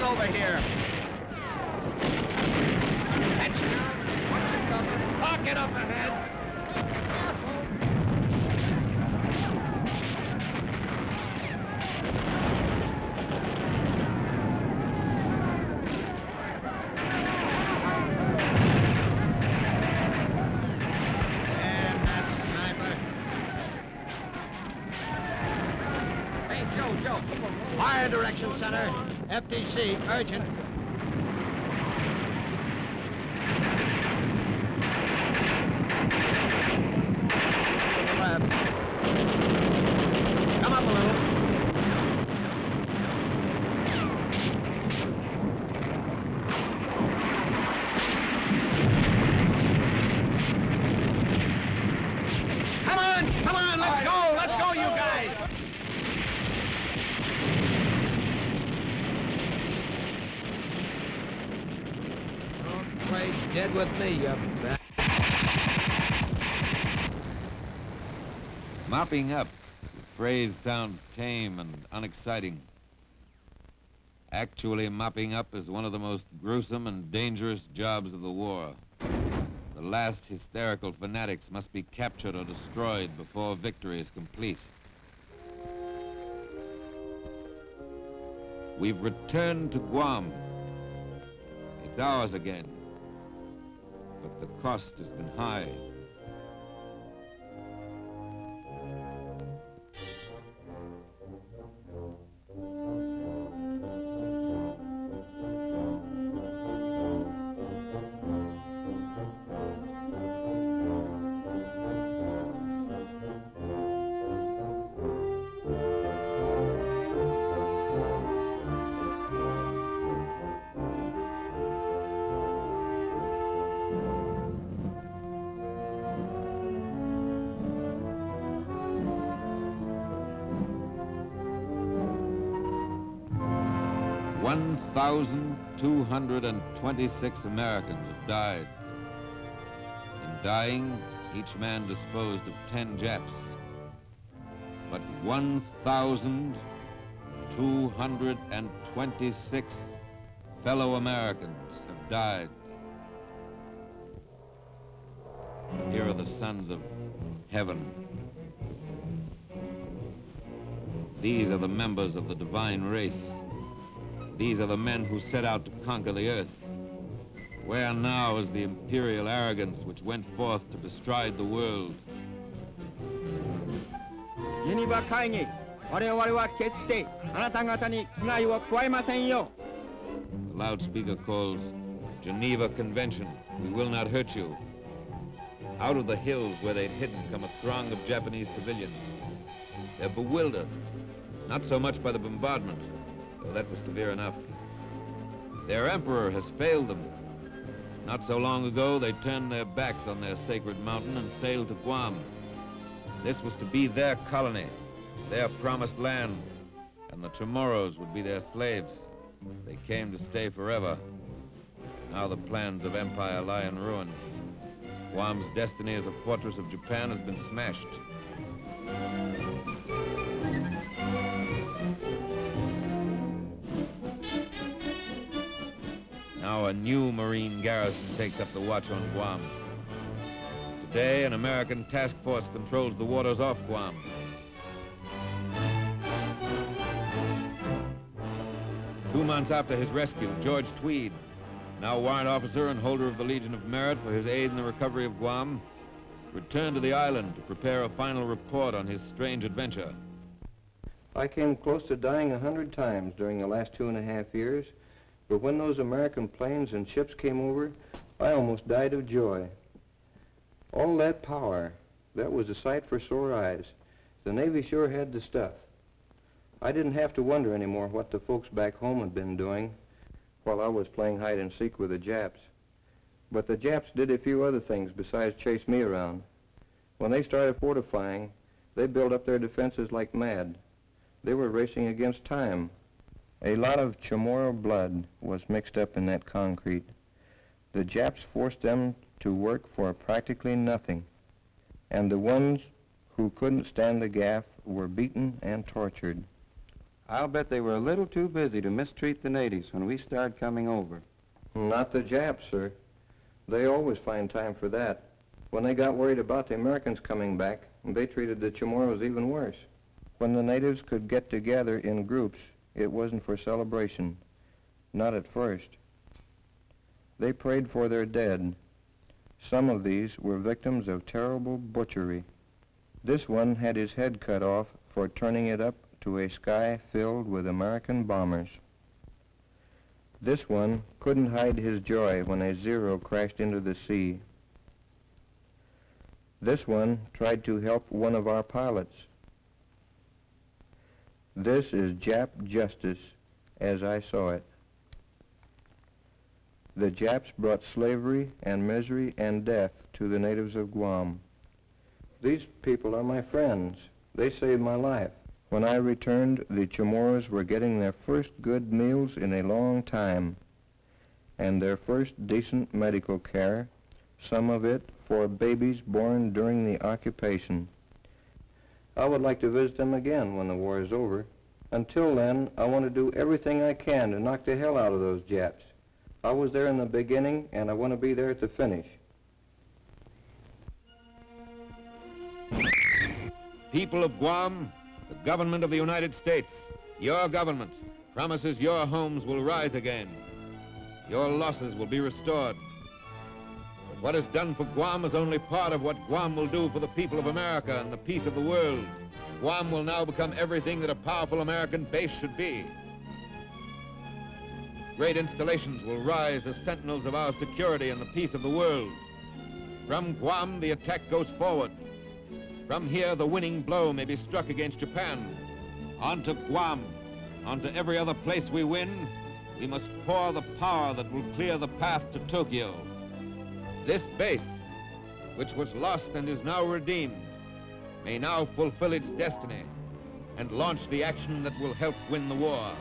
on over here. Attention. Watch your cover. Pocket up ahead. Fire direction center. FTC, urgent. To the left. Come up a little. Come on, let's go, you guys. Play dead with me, you bet. Mopping up. The phrase sounds tame and unexciting. Actually, mopping up is one of the most gruesome and dangerous jobs of the war. The last hysterical fanatics must be captured or destroyed before victory is complete. We've returned to Guam. It's ours again. But the cost has been high. One 1,226 Americans have died. In dying, each man disposed of 10 Japs. But 1,226 fellow Americans have died. Here are the sons of heaven. These are the members of the divine race. These are the men who set out to conquer the earth. Where now is the imperial arrogance which went forth to bestride the world? Geneva 会議、我々は決してあなた方に危害を加えませんよ。 The loudspeaker calls, Geneva Convention, we will not hurt you. Out of the hills where they'd hidden come a throng of Japanese civilians. They're bewildered, not so much by the bombardment, though that was severe enough. Their emperor has failed them. Not so long ago, they turned their backs on their sacred mountain and sailed to Guam. This was to be their colony, their promised land, and the Chamorros would be their slaves. They came to stay forever. Now the plans of empire lie in ruins. Guam's destiny as a fortress of Japan has been smashed. Now a new Marine garrison takes up the watch on Guam. Today, an American task force controls the waters off Guam. Two months after his rescue, George Tweed, now warrant officer and holder of the Legion of Merit for his aid in the recovery of Guam, returned to the island to prepare a final report on his strange adventure. I came close to dying 100 times during the last 2.5 years, but when those American planes and ships came over, I almost died of joy. All that power, that was a sight for sore eyes. The Navy sure had the stuff. I didn't have to wonder anymore what the folks back home had been doing while I was playing hide and seek with the Japs. But the Japs did a few other things besides chase me around. When they started fortifying, they built up their defenses like mad. They were racing against time. A lot of Chamorro blood was mixed up in that concrete. The Japs forced them to work for practically nothing, and the ones who couldn't stand the gaff were beaten and tortured. I'll bet they were a little too busy to mistreat the natives when we started coming over. Not the Japs, sir. They always find time for that. When they got worried about the Americans coming back, they treated the Chamorros even worse. When the natives could get together in groups, it wasn't for celebration. Not at first. They prayed for their dead. Some of these were victims of terrible butchery. This one had his head cut off for turning it up to a sky filled with American bombers. This one couldn't hide his joy when a Zero crashed into the sea. This one tried to help one of our pilots. This is Jap justice, as I saw it. The Japs brought slavery and misery and death to the natives of Guam. These people are my friends. They saved my life. When I returned, the Chamorros were getting their first good meals in a long time, and their first decent medical care, some of it for babies born during the occupation. I would like to visit them again when the war is over. Until then, I want to do everything I can to knock the hell out of those Japs. I was there in the beginning, and I want to be there at the finish. People of Guam, the government of the United States, your government, promises your homes will rise again. Your losses will be restored. But what is done for Guam is only part of what Guam will do for the people of America and the peace of the world. Guam will now become everything that a powerful American base should be. Great installations will rise as sentinels of our security and the peace of the world. From Guam, the attack goes forward. From here, the winning blow may be struck against Japan. On to Guam, on to every other place we win, we must pour the power that will clear the path to Tokyo. This base, which was lost and is now redeemed, may now fulfill its destiny and launch the action that will help win the war.